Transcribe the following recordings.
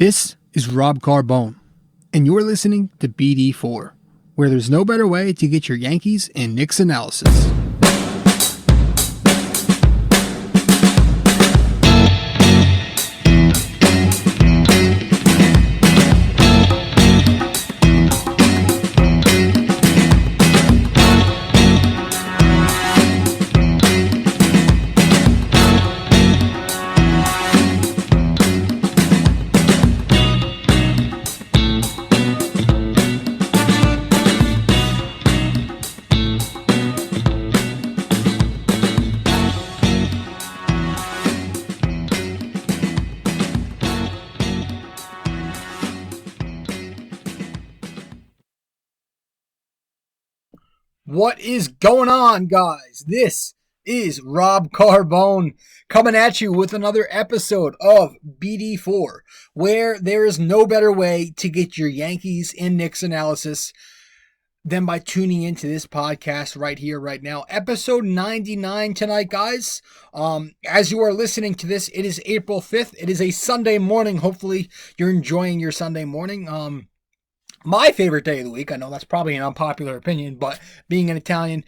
This is Rob Carbone, and you're listening to BD4, where there's no better way to get your Yankees and Knicks analysis. What is going on, guys? This is Rob Carbone coming at you with another episode of BD4, where there is no better way to get your Yankees and Knicks analysis than by tuning into this podcast right here, right now. Episode 99 tonight, guys. As you are listening to this, it is April 5th. It is a Sunday morning. Hopefully, you're enjoying your Sunday morning. My favorite day of the week. I know that's probably an unpopular opinion, but being an Italian,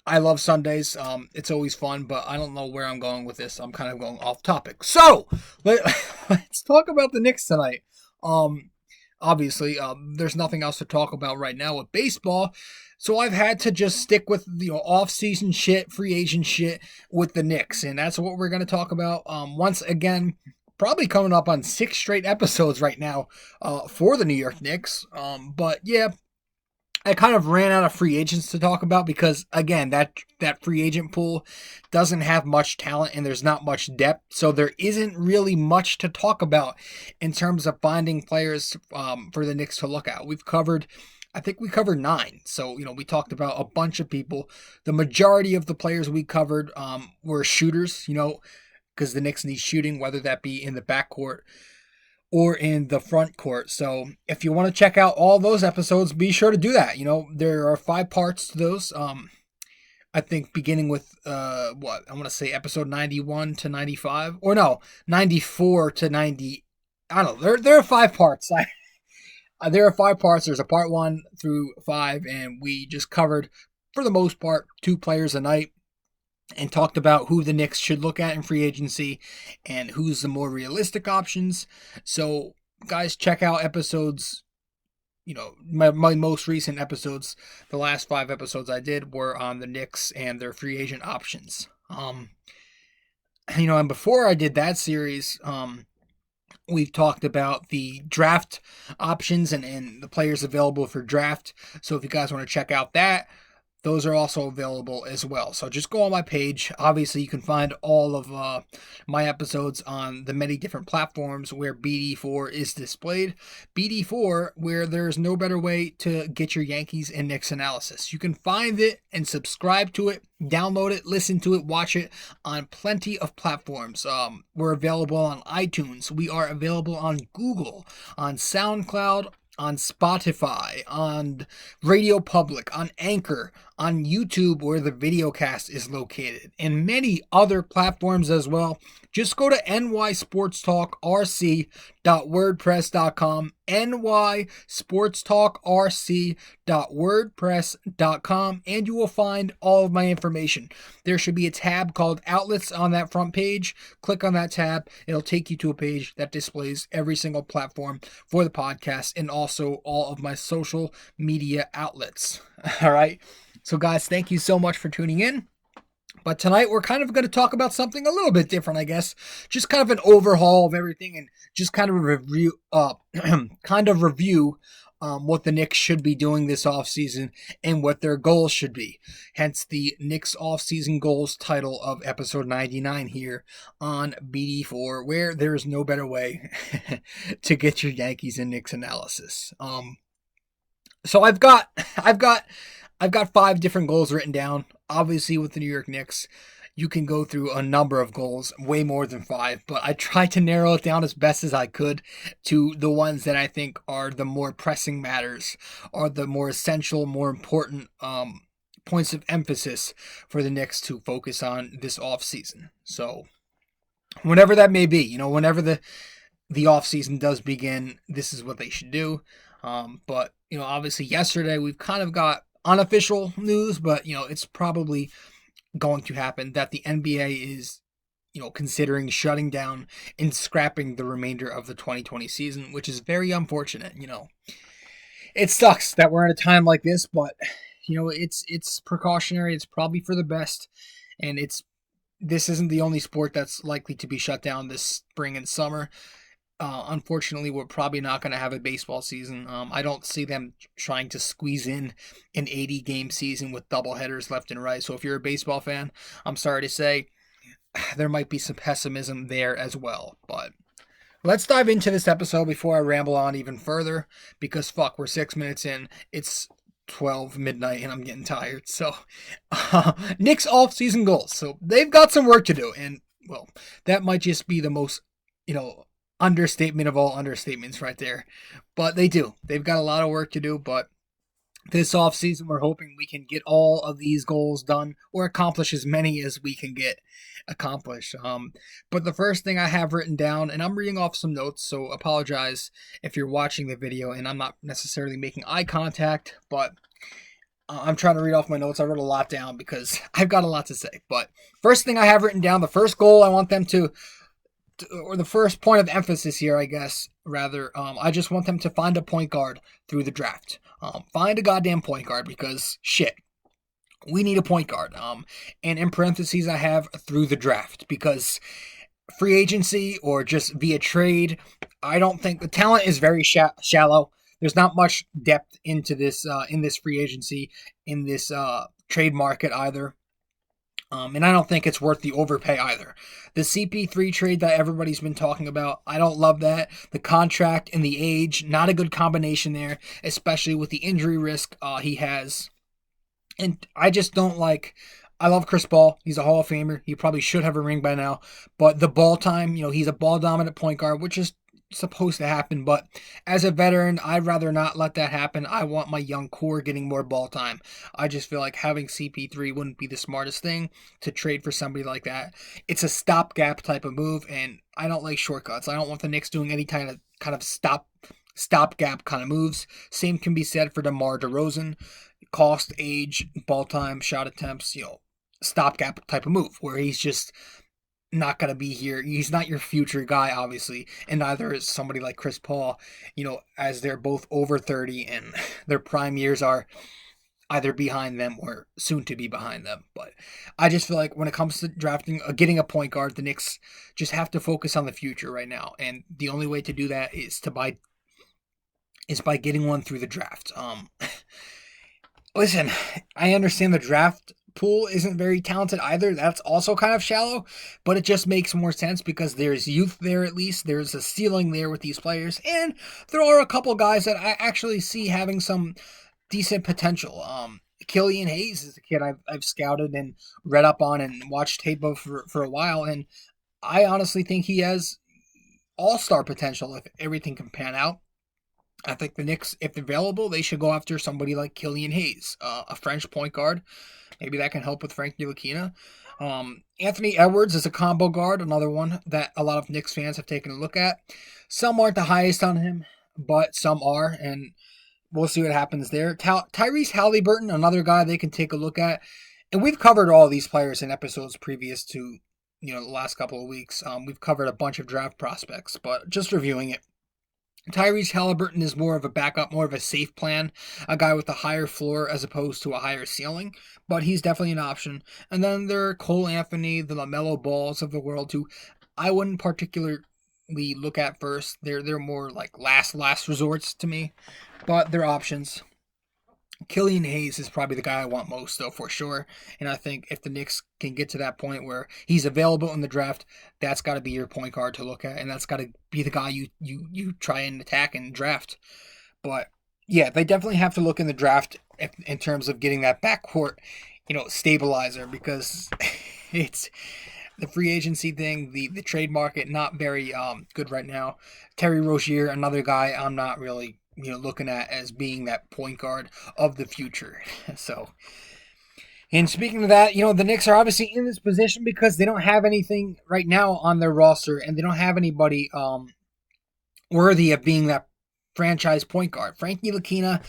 I love Sundays. It's always fun, but I don't know where I'm going with this. I'm kind of going off topic. So, let's talk about the Knicks tonight. Obviously, there's nothing else to talk about right now with baseball, so I've had to just stick with off-season shit, free agent shit with the Knicks, and that's what we're going to talk about. Once again, probably coming up on 6 straight episodes right now for the New York Knicks. But yeah, I kind of ran out of free agents to talk about because, again, that free agent pool doesn't have much talent and there's not much depth. So there isn't really much to talk about in terms of finding players for the Knicks to look at. I think we covered 9. So, we talked about a bunch of people. The majority of the players we covered were shooters, because the Knicks need shooting, whether that be in the backcourt or in the front court. So if you want to check out all those episodes, be sure to do that. There are 5 parts to those. I think beginning with, I want to say episode 91 to 95. Or no, 94 to 90. I don't know. There are 5 parts. There are 5 parts. There's a part 1 through 5, and we just covered, for the most part, 2 players a night, and talked about who the Knicks should look at in free agency and who's the more realistic options. So, guys, check out episodes, my most recent episodes. The last 5 episodes I did were on the Knicks and their free agent options. And before I did that series, we've talked about the draft options and the players available for draft. So if you guys want to check out that, those are also available as well. So just go on my page. Obviously, you can find all of my episodes on the many different platforms where BD4 is displayed. BD4, where there's no better way to get your Yankees and Knicks analysis. You can find it and subscribe to it, download it, listen to it, watch it on plenty of platforms. We're available on iTunes. We are available on Google, on SoundCloud, on Spotify, on Radio Public, on Anchor, on YouTube where the videocast is located, and many other platforms as well. Just go to nysportstalkrc.wordpress.com, nysportstalkrc.wordpress.com, and you will find all of my information. There should be a tab called Outlets on that front page. Click on that tab. It'll take you to a page that displays every single platform for the podcast and also all of my social media outlets. All right. So, guys, thank you so much for tuning in. But tonight we're kind of going to talk about something a little bit different, I guess. Just kind of an overhaul of everything and just kind of a review, what the Knicks should be doing this offseason and what their goals should be. Hence the Knicks offseason goals title of episode 99 here on BD4, where there is no better way to get your Yankees and Knicks analysis. So I've got 5 different goals written down. Obviously, with the New York Knicks, you can go through a number of goals, way more than 5, but I tried to narrow it down as best as I could to the ones that I think are the more pressing matters, are the more essential, more important points of emphasis for the Knicks to focus on this offseason. So, whenever that may be, whenever the the offseason does begin, this is what they should do. But, obviously yesterday we've kind of got unofficial news, but, it's probably going to happen that the NBA is, considering shutting down and scrapping the remainder of the 2020 season, which is very unfortunate. It sucks that we're in a time like this, but it's precautionary. It's probably for the best, and this isn't the only sport that's likely to be shut down this spring and summer. Unfortunately, we're probably not going to have a baseball season. I don't see them trying to squeeze in an 80-game season with doubleheaders left and right. So if you're a baseball fan, I'm sorry to say, there might be some pessimism there as well. But let's dive into this episode before I ramble on even further, because we're 6 minutes in. It's 12 midnight and I'm getting tired. So, Knicks off-season goals. So they've got some work to do, and well, that might just be the most, understatement of all understatements right there. But they do. They've got a lot of work to do, but this offseason we're hoping we can get all of these goals done or accomplish as many as we can get accomplished. But the first thing I have written down, and I'm reading off some notes, so apologize if you're watching the video and I'm not necessarily making eye contact, but I'm trying to read off my notes. I wrote a lot down because I've got a lot to say. But first thing I have written down, the first goal I want them to or the first point of emphasis here, I guess, rather, I just want them to find a point guard through the draft. Find a goddamn point guard because, shit, we need a point guard. And in parentheses, I have through the draft because free agency or just via trade, I don't think the talent is very shallow. There's not much depth into this in this free agency, in this trade market either. And I don't think it's worth the overpay either. The CP3 trade that everybody's been talking about, I don't love that. The contract and the age, not a good combination there, especially with the injury risk he has. And I just don't like... I love Chris Paul. He's a Hall of Famer. He probably should have a ring by now. But the ball time, he's a ball-dominant point guard, which is supposed to happen, but as a veteran, I'd rather not let that happen. I want my young core getting more ball time. I just feel like having CP3 wouldn't be the smartest thing to trade for somebody like that. It's a stopgap type of move, and I don't like shortcuts. I don't want the Knicks doing any kind of stopgap kind of moves. Same can be said for DeMar DeRozan. Cost, age, ball time, shot attempts, stopgap type of move where he's just not going to be here. He's not your future guy, obviously, and neither is somebody like Chris Paul, as they're both over 30 and their prime years are either behind them or soon to be behind them. But I just feel like when it comes to drafting, getting a point guard, the Knicks just have to focus on the future right now, and the only way to do that is by getting one through the draft. Listen, I understand the draft pool isn't very talented either. That's also kind of shallow, but it just makes more sense because there's youth there at least. There's a ceiling there with these players, and there are a couple guys that I actually see having some decent potential. Killian Hayes is a kid I've scouted and read up on and watched tape of for a while, and I honestly think he has all-star potential if everything can pan out. I think the Knicks, if available, they should go after somebody like Killian Hayes, a French point guard. Maybe that can help with Frank Ntilikina. Anthony Edwards is a combo guard, another one that a lot of Knicks fans have taken a look at. Some aren't the highest on him, but some are, and we'll see what happens there. Tyrese Halliburton, another guy they can take a look at. And we've covered all these players in episodes previous to the last couple of weeks. We've covered a bunch of draft prospects, but just reviewing it. Tyrese Halliburton is more of a backup, more of a safe plan, a guy with a higher floor as opposed to a higher ceiling, but he's definitely an option. And then there are Cole Anthony, the LaMelo Balls of the world, who I wouldn't particularly look at first. They're more like last resorts to me, but they're options. Killian Hayes is probably the guy I want most, though, for sure. And I think if the Knicks can get to that point where he's available in the draft, that's got to be your point guard to look at, and that's got to be the guy you try and attack and draft. But yeah, they definitely have to look in the draft in terms of getting that backcourt, stabilizer, because it's the free agency thing, the trade market, not very good right now. Terry Rozier, another guy I'm not really looking at as being that point guard of the future. So, and speaking of that, the Knicks are obviously in this position because they don't have anything right now on their roster, and they don't have anybody worthy of being that franchise point guard. Frankie Lakina,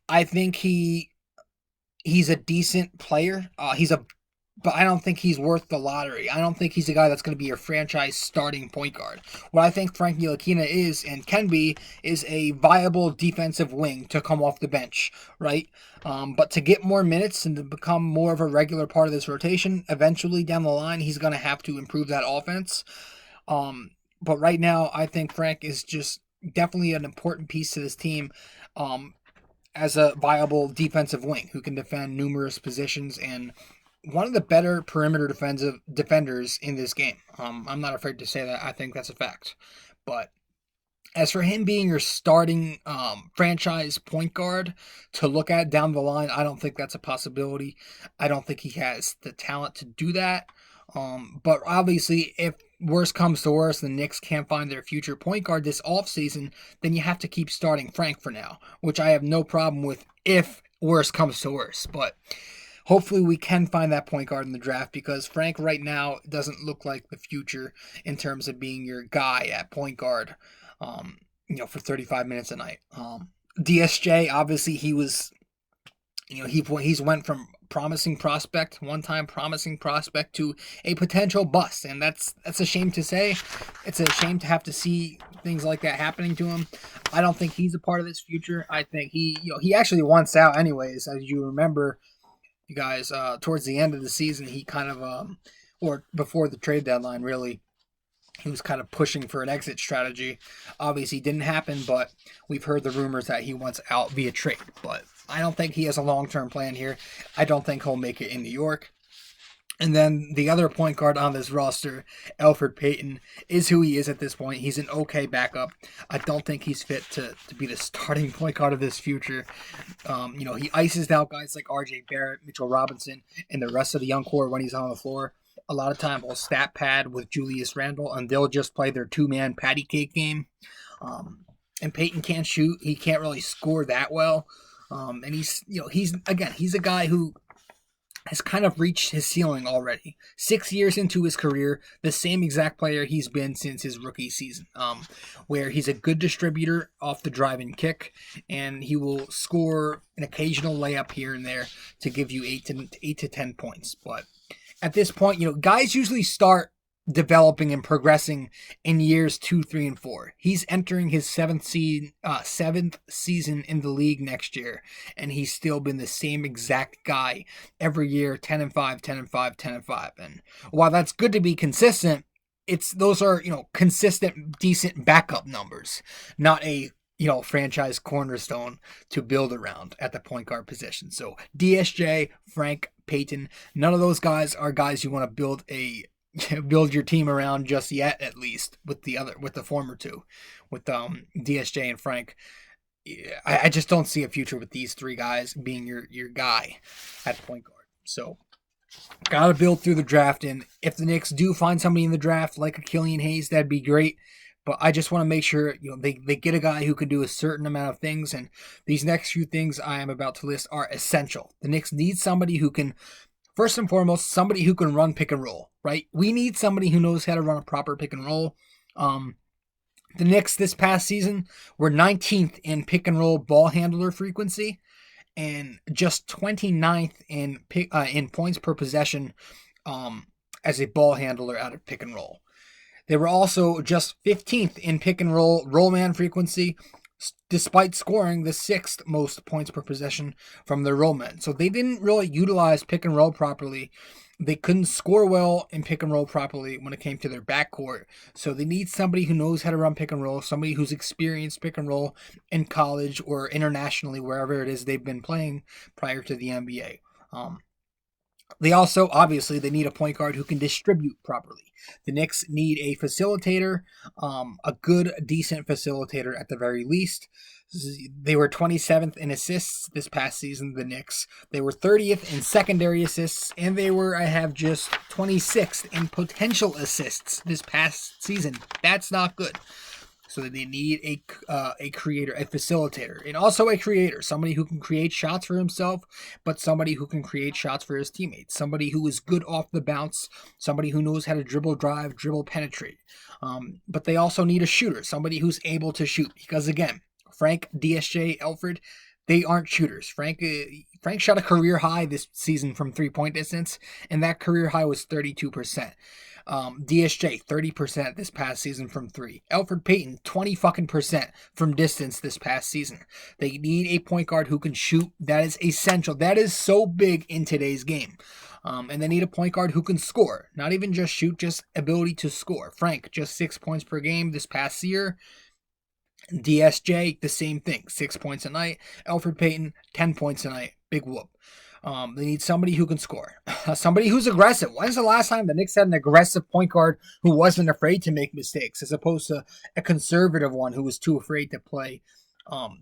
I think he's a decent player. But I don't think he's worth the lottery. I don't think he's a guy that's going to be your franchise starting point guard. What I think Frankie Lakina is and can be is a viable defensive wing to come off the bench, right? But to get more minutes and to become more of a regular part of this rotation, eventually down the line, he's going to have to improve that offense. But right now, I think Frank is just definitely an important piece to this team. As a viable defensive wing who can defend numerous positions and one of the better perimeter defenders in this game. I'm not afraid to say that. I think that's a fact. But as for him being your starting franchise point guard to look at down the line, I don't think that's a possibility. I don't think he has the talent to do that. But obviously, if worse comes to worse, the Knicks can't find their future point guard this offseason, then you have to keep starting Frank for now, which I have no problem with if worse comes to worse. But hopefully we can find that point guard in the draft because Frank right now doesn't look like the future in terms of being your guy at point guard, for 35 minutes a night. DSJ, obviously he was, he's went from one-time promising prospect to a potential bust, and that's a shame to say. It's a shame to have to see things like that happening to him. I don't think he's a part of this future. I think he actually wants out anyways, as you remember. You guys, towards the end of the season, he kind of, or before the trade deadline, really, he was kind of pushing for an exit strategy. Obviously, didn't happen, but we've heard the rumors that he wants out via trade. But I don't think he has a long-term plan here. I don't think he'll make it in New York. And then the other point guard on this roster, Elfrid Payton, is who he is at this point. He's an okay backup. I don't think he's fit to be the starting point guard of this future. He ices out guys like R.J. Barrett, Mitchell Robinson, and the rest of the young core when he's on the floor. A lot of time he'll stat pad with Julius Randle, and they'll just play their two-man patty cake game. And Payton can't shoot. He can't really score that well. And he's a guy who has kind of reached his ceiling already. 6 years into his career, the same exact player he's been since his rookie season, where he's a good distributor off the drive and kick, and he will score an occasional layup here and there to give you 8 to 10 points. But at this point, guys usually start developing and progressing in years 2, 3, and 4. He's entering his seventh season in the league next year, and he's still been the same exact guy every year, 10-5, 10-5, 10-5. And while that's good to be consistent, those are consistent, decent backup numbers, not a franchise cornerstone to build around at the point guard position. So DSJ, Frank, Payton, none of those guys are guys you want to build your team around just yet, at least with the former two, with DSJ and Frank. I just don't see a future with these three guys being your guy at point guard. So gotta build through the draft, and if the Knicks do find somebody in the draft like a Killian Hayes, that'd be great. But I just want to make sure they get a guy who can do a certain amount of things, and these next few things I am about to list are essential. The Knicks need somebody who can, first and foremost, somebody who can run pick and roll, right? We need somebody who knows how to run a proper pick and roll. The Knicks this past season were 19th in pick and roll ball handler frequency and just 29th in points per possession as a ball handler out of pick and roll. They were also just 15th in pick and roll man frequency, despite scoring the 6th most points per possession from their roll men. So they didn't really utilize pick and roll properly. They couldn't score well in pick and roll properly when it came to their backcourt. So they need somebody who knows how to run pick and roll, somebody who's experienced pick and roll in college or internationally, wherever it is they've been playing prior to the NBA. They also, obviously, they need a point guard who can distribute properly. The Knicks need a facilitator, a good, decent facilitator at the very least. They were 27th in assists this past season, the Knicks. They were 30th in secondary assists, and they were, just 26th in potential assists this past season. That's not good. So they need a creator, a facilitator, and also a creator, somebody who can create shots for himself, but somebody who can create shots for his teammates, somebody who is good off the bounce, somebody who knows how to dribble, drive, dribble, penetrate. But they also need a shooter, somebody who's able to shoot, because again, Frank, DSJ, Alfred, they aren't shooters. Frank shot a career high this season from 3-point distance, and that career high was 32%. DSJ 30% this past season from 3. Alfred Payton 20 fucking percent from distance this past season. They need a point guard who can shoot. That is essential. That is so big in today's game. And they need a point guard who can score. Not even just shoot, just ability to score. Frank, just 6 points per game this past year. DSJ, the same thing, 6 points a night. Alfred Payton, 10 points a night. Big whoop. They need somebody who can score. Somebody who's aggressive. When's the last time the Knicks had an aggressive point guard who wasn't afraid to make mistakes, as opposed to a conservative one who was too afraid to play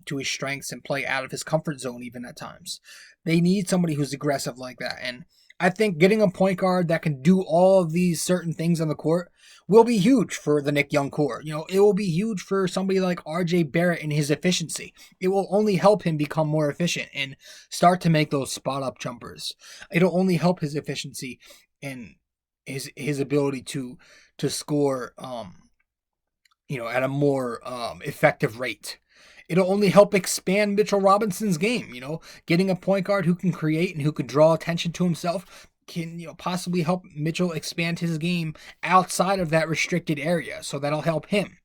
to his strengths and play out of his comfort zone even at times? They need somebody who's aggressive like that. And I think getting a point guard that can do all of these certain things on the court will be huge for the Nick Young core. It will be huge for somebody like RJ Barrett and his efficiency. It will only help him become more efficient and start to make those spot up jumpers. It'll only help his efficiency and his ability to score at a more effective rate. It'll only help expand Mitchell Robinson's game. Getting a point guard who can create and who can draw attention to himself can possibly help Mitchell expand his game outside of that restricted area. So that'll help him.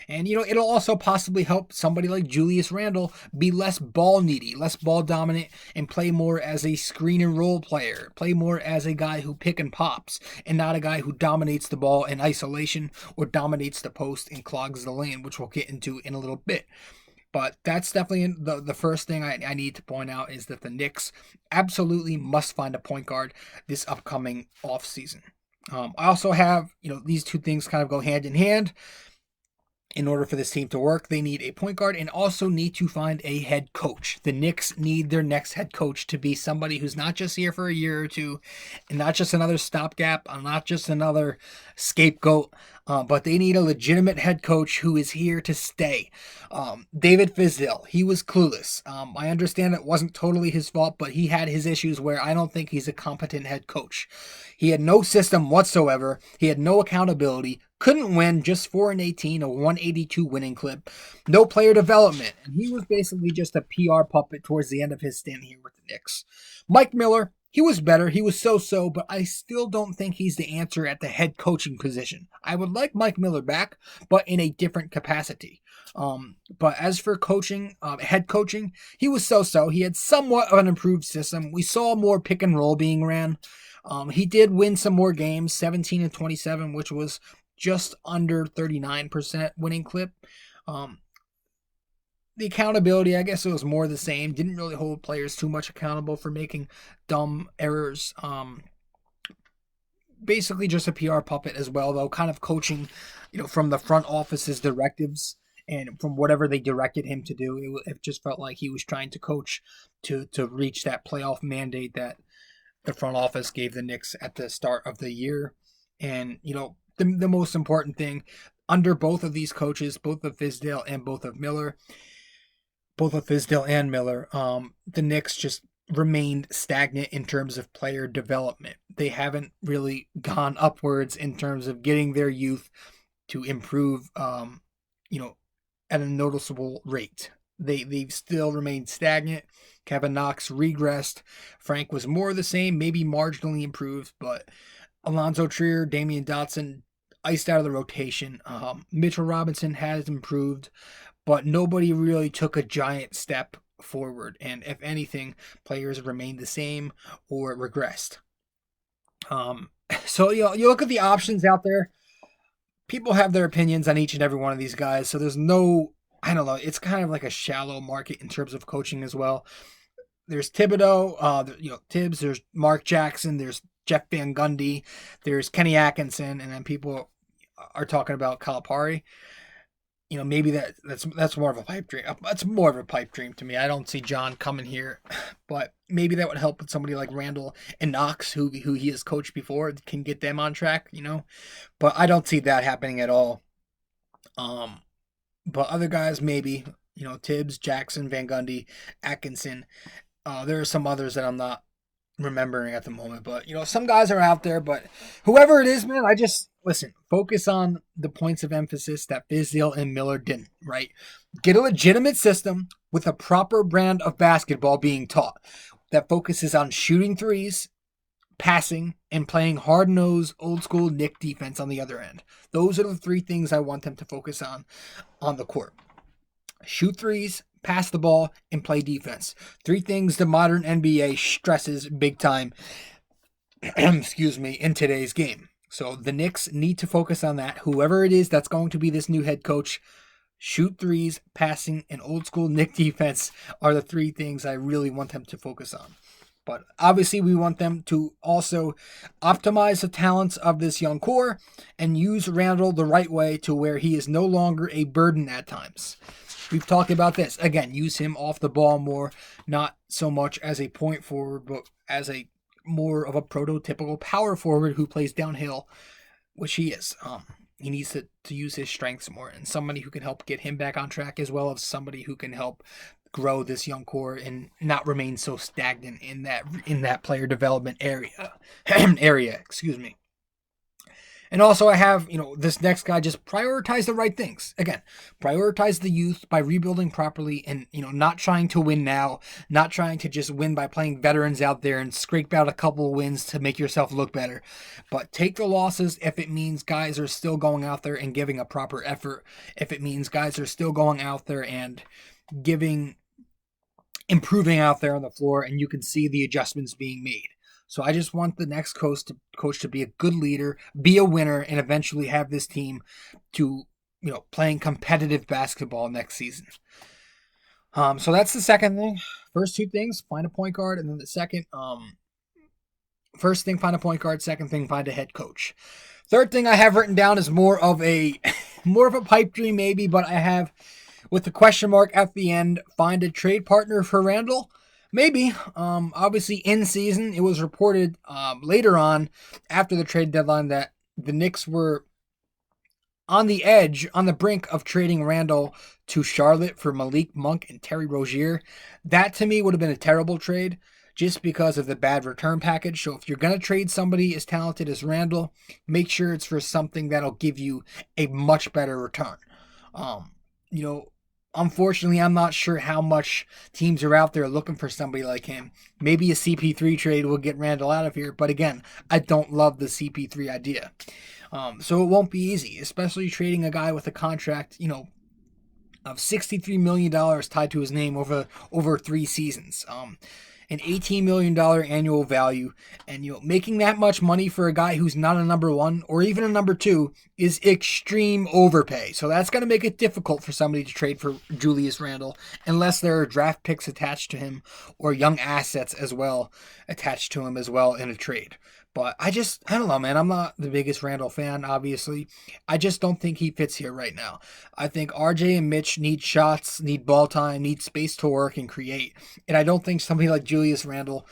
And, it'll also possibly help somebody like Julius Randle be less ball needy, less ball dominant, and play more as a screen and roll player, play more as a guy who pick and pops, and not a guy who dominates the ball in isolation or dominates the post and clogs the lane, which we'll get into in a little bit. But that's definitely the first thing I need to point out, is that the Knicks absolutely must find a point guard this upcoming offseason. I also have, these two things kind of go hand in hand. In order for this team to work, they need a point guard and also need to find a head coach. The Knicks need their next head coach to be somebody who's not just here for a year or two, and not just another stopgap, not just another scapegoat, but they need a legitimate head coach who is here to stay. David Fizdale, he was clueless. I understand it wasn't totally his fault, but he had his issues where I don't think he's a competent head coach. He had no system whatsoever. He had no accountability. Couldn't win, just 4-18, a 182 winning clip. No player development. And he was basically just a PR puppet towards the end of his stint here with the Knicks. Mike Miller, he was better. He was so-so, but I still don't think he's the answer at the head coaching position. I would like Mike Miller back, but in a different capacity. But as for coaching, head coaching, he was so-so. He had somewhat of an improved system. We saw more pick and roll being ran. He did win some more games, 17-27, which was just under 39% winning clip. The accountability, I guess it was more the same. Didn't really hold players too much accountable for making dumb errors. Basically just a PR puppet as well, though, kind of coaching, from the front office's directives and from whatever they directed him to do. It just felt like he was trying to coach to reach that playoff mandate that the front office gave the Knicks at the start of the year. And, the most important thing, under both of these coaches, both of Fizdale and Miller, the Knicks just remained stagnant in terms of player development. They haven't really gone upwards in terms of getting their youth to improve, at a noticeable rate. They've still remained stagnant. Kevin Knox regressed. Frank was more the same, maybe marginally improved, but Alonzo Trier, Damian Dotson, iced out of the rotation. Mitchell Robinson has improved, but nobody really took a giant step forward. And if anything, players remained the same or regressed. So you look at the options out there. People have their opinions on each and every one of these guys. So there's no, I don't know, it's kind of like a shallow market in terms of coaching as well. There's Thibodeau, Tibbs, there's Mark Jackson, there's Jeff Van Gundy, there's Kenny Atkinson, and then people are talking about Calipari. Maybe that's more of a pipe dream. That's more of a pipe dream to me. I don't see John coming here, but maybe that would help with somebody like Randall and Knox, who he has coached before, can get them on track. But I don't see that happening at all. but other guys maybe. Tibbs, Jackson, Van Gundy, Atkinson. There are some others that I'm not remembering at the moment, but some guys are out there. But whoever it is, man, I just listen. Focus on the points of emphasis that Fizdale and Miller didn't. Right, get a legitimate system with a proper brand of basketball being taught that focuses on shooting threes, passing, and playing hard-nosed, old-school Knick defense on the other end. Those are the three things I want them to focus on the court. Shoot threes, pass the ball, and play defense. Three things the modern NBA stresses big time, excuse me, in today's game. So the Knicks need to focus on that. Whoever it is that's going to be this new head coach, shoot threes, passing, and old school Knick defense are the three things I really want them to focus on. But obviously we want them to also optimize the talents of this young core and use Randall the right way to where he is no longer a burden at times. We've talked about this. Again, use him off the ball more, not so much as a point forward, but as a more of a prototypical power forward who plays downhill, which he is. He needs to use his strengths more, and somebody who can help get him back on track, as well as somebody who can help grow this young core and not remain so stagnant in that player development area. Excuse me. And also I have, this next guy, just prioritize the right things. Again, prioritize the youth by rebuilding properly and, not trying to win now, not trying to just win by playing veterans out there and scrape out a couple of wins to make yourself look better. But take the losses if it means guys are still going out there and giving a proper effort. If it means guys are still going out there and improving out there on the floor, and you can see the adjustments being made. So I just want the next coach to be a good leader, be a winner, and eventually have this team to, playing competitive basketball next season. So that's the second thing. First two things, find a point guard, and then the second, first thing, find a point guard. Second thing, find a head coach. Third thing I have written down is more of a pipe dream maybe, but I have, with the question mark at the end, find a trade partner for Randall. Maybe. Obviously, in season, it was reported later on after the trade deadline that the Knicks were on the brink of trading Randall to Charlotte for Malik Monk and Terry Rozier. That, to me, would have been a terrible trade just because of the bad return package. So if you're going to trade somebody as talented as Randall, make sure it's for something that'll give you a much better return. Unfortunately, I'm not sure how much teams are out there looking for somebody like him. Maybe a CP3 trade will get Randall out of here. But again, I don't love the CP3 idea. So it won't be easy, especially trading a guy with a contract, of $63 million tied to his name over 3 seasons. An $18 million annual value, and making that much money for a guy who's not a number 1 or even a number 2 is extreme overpay. So that's going to make it difficult for somebody to trade for Julius Randle unless there are draft picks attached to him or young assets as well attached to him as well in a trade. But I don't know, man. I'm not the biggest Randall fan, obviously. I just don't think he fits here right now. I think RJ and Mitch need shots, need ball time, need space to work and create. And I don't think somebody like Julius Randle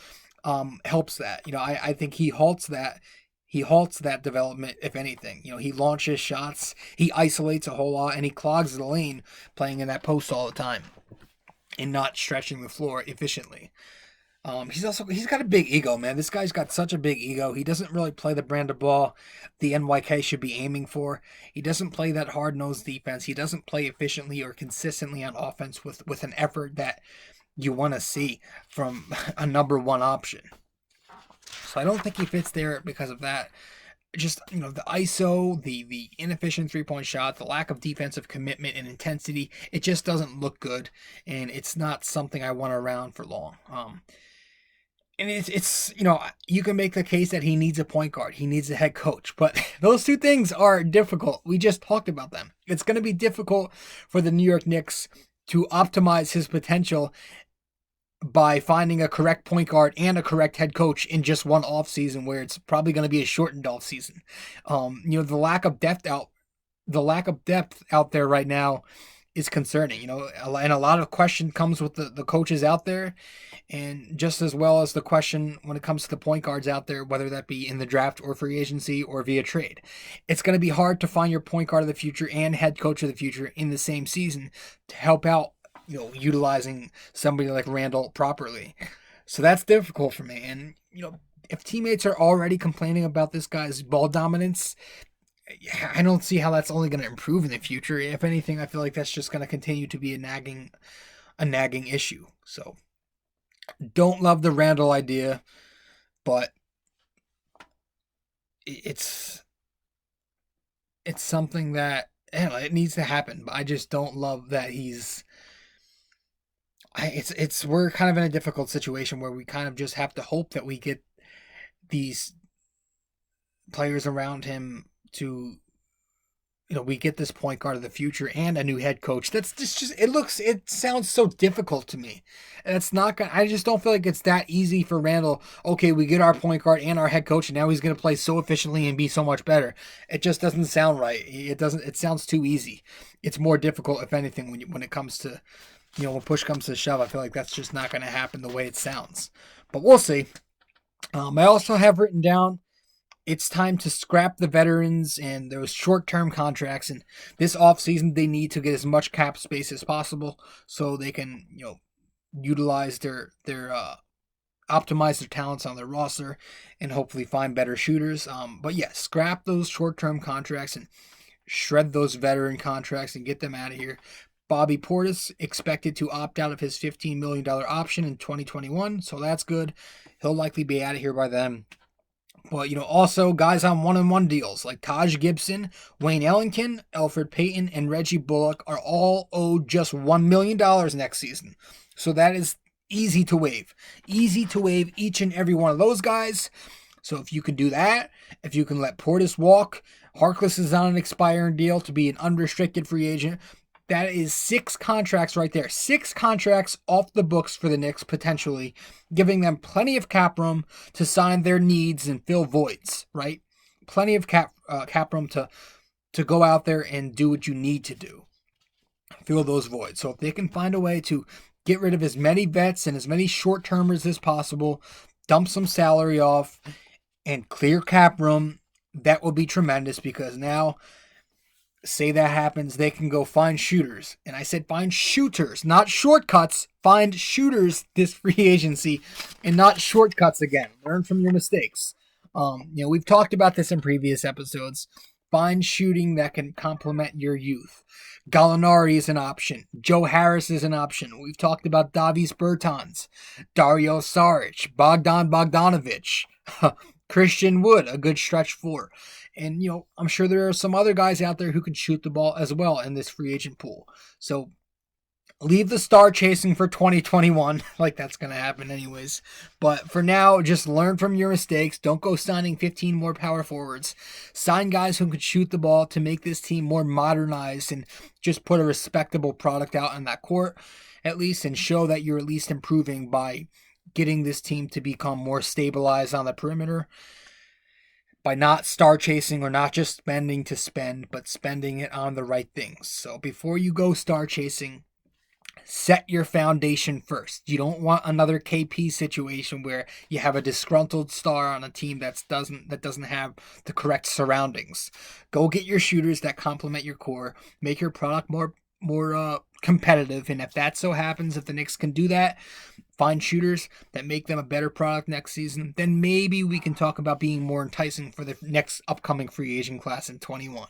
helps that. I think he halts that. He halts that development, if anything. He launches shots, he isolates a whole lot, and he clogs the lane playing in that post all the time and not stretching the floor efficiently. He's got a big ego, man. This guy's got such a big ego. He doesn't really play the brand of ball the NYK should be aiming for. He doesn't play that hard-nosed defense. He doesn't play efficiently or consistently on offense with an effort that you want to see from a number 1 option. So I don't think he fits there because of that. Just, the ISO, the inefficient three-point shot, the lack of defensive commitment and intensity, it just doesn't look good, and it's not something I want around for long. And it's you can make the case that he needs a point guard. He needs a head coach. But those two things are difficult. We just talked about them. It's going to be difficult for the New York Knicks to optimize his potential by finding a correct point guard and a correct head coach in just one offseason where it's probably going to be a shortened offseason. The lack of depth out there right now is concerning. And a lot of question comes with the coaches out there, and just as well as the question when it comes to the point guards out there, whether that be in the draft or free agency or via trade. It's going to be hard to find your point guard of the future and head coach of the future in the same season to help out, utilizing somebody like Randall properly. So that's difficult for me. And, if teammates are already complaining about this guy's ball dominance, I don't see how that's only going to improve in the future. If anything, I feel like that's just going to continue to be a nagging issue. So don't love the Randall idea, but it's something that it needs to happen. But I just don't love that we're kind of in a difficult situation where we kind of just have to hope that we get these players around him to, we get this point guard of the future and a new head coach. That's just it sounds so difficult to me. And it's not I just don't feel like it's that easy for Randall. Okay, we get our point guard and our head coach, and now he's going to play so efficiently and be so much better. It just doesn't sound right. It sounds too easy. It's more difficult, if anything, when it comes to, when push comes to shove. I feel like that's just not going to happen the way it sounds. But we'll see. I also have written down, it's time to scrap the veterans and those short-term contracts. And this offseason, they need to get as much cap space as possible so they can, utilize their optimize their talents on their roster and hopefully find better shooters. But yes, scrap those short-term contracts and shred those veteran contracts and get them out of here. Bobby Portis expected to opt out of his $15 million option in 2021, so that's good. He'll likely be out of here by then. But, also guys on one-on-one deals like Taj Gibson, Wayne Ellington, Elfrid Payton, and Reggie Bullock are all owed just $1 million next season. So that is easy to waive. Easy to waive each and every one of those guys. So if you can do that, if you can let Portis walk, Harkless is on an expiring deal to be an unrestricted free agent. That is 6 contracts right there. 6 contracts off the books for the Knicks, potentially, giving them plenty of cap room to sign their needs and fill voids, right? Plenty of cap room to go out there and do what you need to do. Fill those voids. So if they can find a way to get rid of as many vets and as many short-termers as possible, dump some salary off, and clear cap room, that will be tremendous, because now, say that happens, they can go find shooters. And I said find shooters, not shortcuts. Find shooters this free agency and not shortcuts again. Learn from your mistakes. We've talked about this in previous episodes. Find shooting that can complement your youth. Gallinari is an option. Joe Harris is an option. We've talked about Davis Bertans, Dario Saric, Bogdan Bogdanovic, Christian Wood, a good stretch 4. And, I'm sure there are some other guys out there who can shoot the ball as well in this free agent pool. So leave the star chasing for 2021. Like that's going to happen anyways. But for now, just learn from your mistakes. Don't go signing 15 more power forwards. Sign guys who can shoot the ball to make this team more modernized and just put a respectable product out on that court at least, and show that you're at least improving by getting this team to become more stabilized on the perimeter, by not star chasing or not just spending to spend, but spending it on the right things. So before you go star chasing, set your foundation first. You don't want another KP situation where you have a disgruntled star on a team that doesn't have the correct surroundings. Go get your shooters that complement your core, make your product more competitive, and if that so happens, if the Knicks can do that, find shooters that make them a better product next season, then maybe we can talk about being more enticing for the next upcoming free agent class in 21.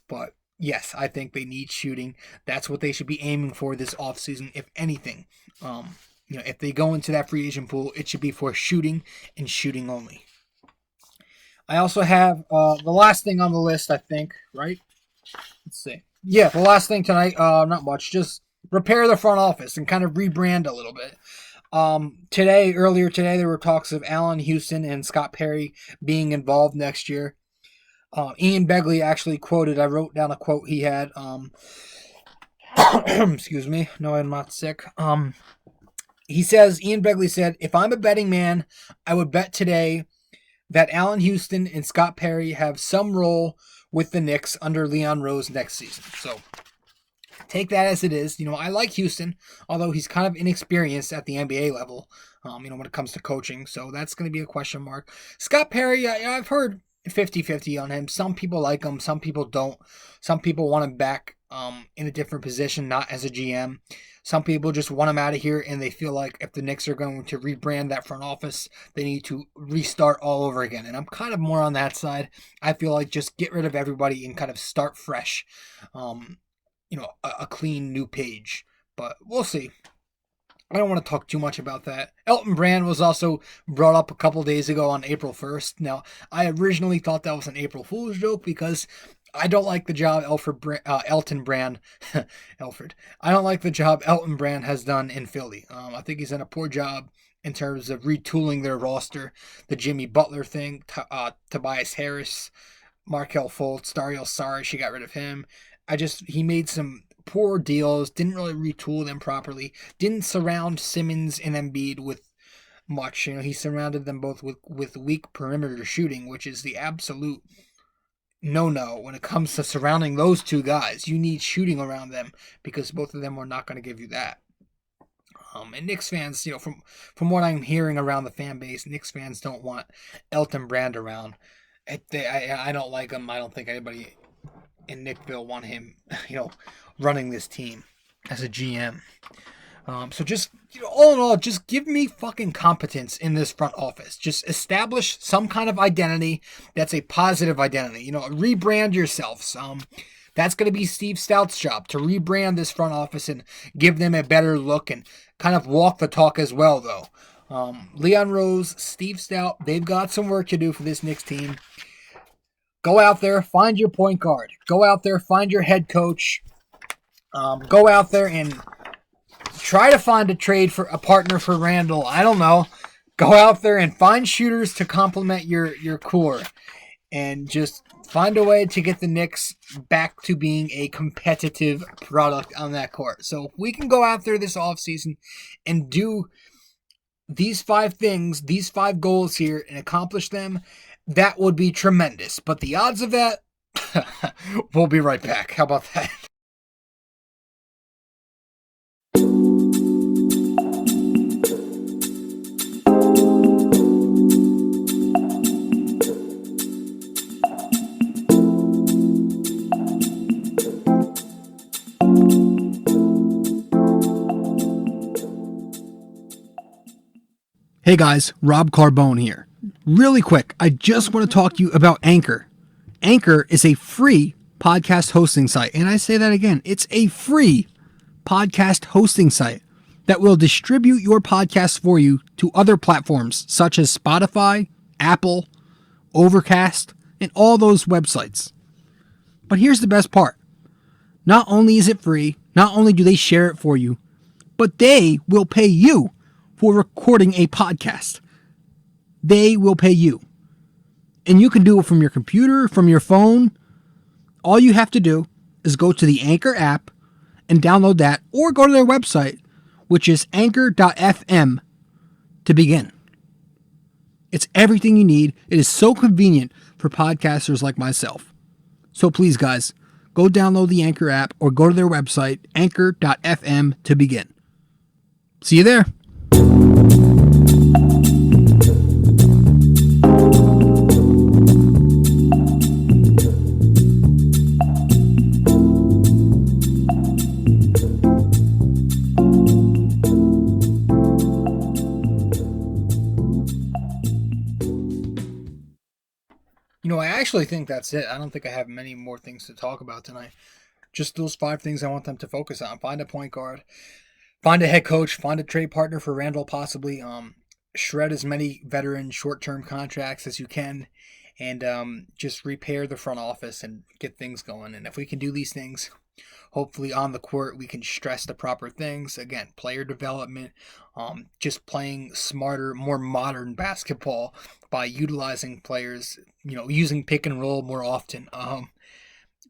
But yes, I think they need shooting. That's what they should be aiming for this offseason, if anything. If they go into that free agent pool, it should be for shooting and shooting only. I also have the last thing on the list, I think, right? Let's see. Yeah, the last thing tonight, not much, just repair the front office and kind of rebrand a little bit. Earlier today, there were talks of Allen Houston and Scott Perry being involved next year. Ian Begley actually quoted, I wrote down a quote he had, excuse me, no, I'm not sick. Ian Begley said, "If I'm a betting man, I would bet today that Allen Houston and Scott Perry have some role with the Knicks under Leon Rose next season." So take that as it is. I like Houston, although he's kind of inexperienced at the NBA level, when it comes to coaching. So that's going to be a question mark. Scott Perry, I've heard 50-50 on him. Some people like him, some people don't. Some people want him back in a different position, not as a GM. Some people just want him out of here, and they feel like if the Knicks are going to rebrand that front office, they need to restart all over again. And I'm kind of more on that side. I feel like just get rid of everybody and kind of start fresh. A clean new page. But we'll see. I don't want to talk too much about that. Elton Brand was also brought up a couple days ago on April 1st. Now, I originally thought that was an April Fool's joke because I don't like the job Elton Brand, Alfred. I don't like the job Elton Brand has done in Philly. I think he's done a poor job in terms of retooling their roster. The Jimmy Butler thing, Tobias Harris, Markelle Fultz, Dario Saric, she got rid of him. He made some poor deals, didn't really retool them properly, didn't surround Simmons and Embiid with much. He surrounded them both with weak perimeter shooting, which is the absolute no-no when it comes to surrounding those two guys. You need shooting around them because both of them are not going to give you that. And Knicks fans, from what I'm hearing around the fan base, Knicks fans don't want Elton Brand around. I don't like him. I don't think anybody in Nickville want him, running this team as a GM. So just, all in all, just give me fucking competence in this front office. Just establish some kind of identity that's a positive identity. Rebrand yourselves. That's going to be Steve Stout's job, to rebrand this front office and give them a better look and kind of walk the talk as well, though. Leon Rose, Steve Stout, they've got some work to do for this Knicks team. Go out there, find your point guard. Go out there, find your head coach. Go out there and try to find a partner for Randall. I don't know. Go out there and find shooters to complement your core. And just find a way to get the Knicks back to being a competitive product on that court. So if we can go out there this offseason and do these 5 things, these 5 goals here, and accomplish them, that would be tremendous. But the odds of that, we'll be right back. How about that? Hey guys, Rob Carbone here. Really quick, I just want to talk to you about Anchor. Anchor is a free podcast hosting site. And I say that again, it's a free podcast hosting site that will distribute your podcast for you to other platforms such as Spotify, Apple, Overcast, and all those websites. But here's the best part. Not only is it free, not only do they share it for you, but they will pay you for recording a podcast. They will pay you. And you can do it from your computer, from your phone. All you have to do is go to the Anchor app and download that, or go to their website, which is anchor.fm, to begin. It's everything you need. It is so convenient for podcasters like myself. So please, guys, go download the Anchor app or go to their website, anchor.fm, to begin. See you there. I actually think that's it. I don't think I have many more things to talk about tonight. Just those 5 things I want them to focus on. Find a point guard, find a head coach, find a trade partner for Randall possibly, shred as many veteran short-term contracts as you can, and just repair the front office and get things going. And if we can do these things, hopefully on the court we can stress the proper things. Again, player development, just playing smarter, more modern basketball by utilizing players, using pick and roll more often,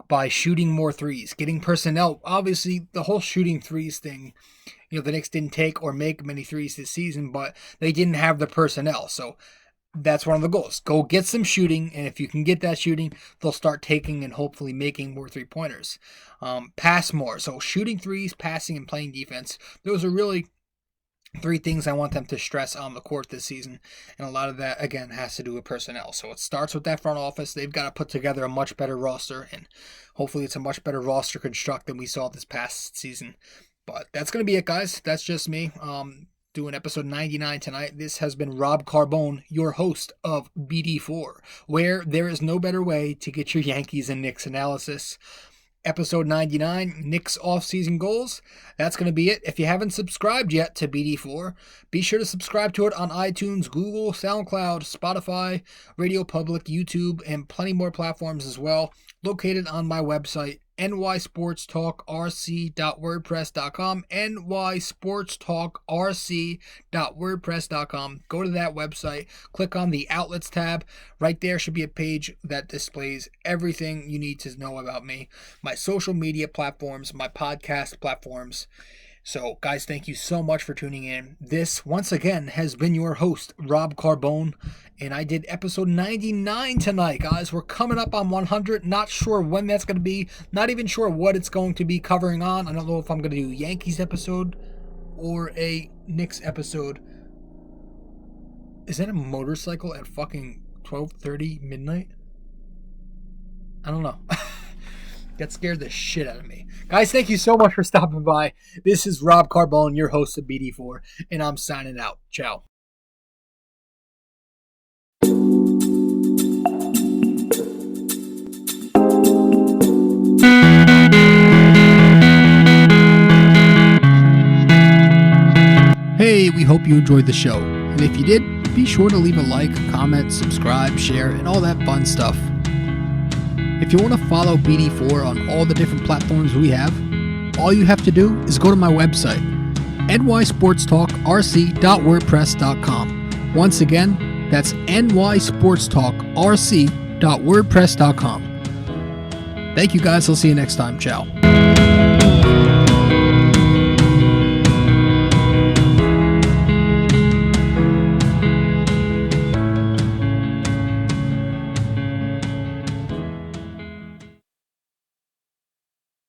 by shooting more threes, getting personnel. Obviously, the whole shooting threes thing, the Knicks didn't take or make many threes this season, but they didn't have the personnel. So that's one of the goals. Go get some shooting, and if you can get that shooting, they'll start taking and hopefully making more three-pointers. Pass more. So shooting threes, passing, and playing defense. Those are really three things I want them to stress on the court this season. And a lot of that, again, has to do with personnel. So it starts with that front office. They've got to put together a much better roster, and hopefully it's a much better roster construct than we saw this past season. But that's going to be it, guys. That's just me. Doing episode 99 tonight. This has been Rob Carbone, your host of BD4, where there is no better way to get your Yankees and Knicks analysis. Episode 99, Knicks offseason goals. That's going to be it. If you haven't subscribed yet to BD4, be sure to subscribe to it on iTunes, Google, SoundCloud, Spotify, Radio Public, YouTube, and plenty more platforms as well. Located on my website, nysportstalkrc.wordpress.com, nysportstalkrc.wordpress.com. Go to that website, click on the Outlets tab. Right there should be a page that displays everything you need to know about me, my social media platforms, my podcast platforms. So, guys, thank you so much for tuning in. This, once again, has been your host, Rob Carbone, and I did episode 99 tonight, guys. We're coming up on 100. Not sure when that's going to be. Not even sure what it's going to be covering on. I don't know if I'm going to do a Yankees episode or a Knicks episode. Is that a motorcycle at fucking 12:30 midnight? I don't know. That scared the shit out of me. Guys, thank you so much for stopping by. This is Rob Carbone, your host of BD4, and I'm signing out. Ciao. Hey, we hope you enjoyed the show. And if you did, be sure to leave a like, comment, subscribe, share, and all that fun stuff. If you want to follow BD4 on all the different platforms we have, all you have to do is go to my website, nysportstalkrc.wordpress.com. Once again, that's nysportstalkrc.wordpress.com. Thank you guys. I'll see you next time. Ciao.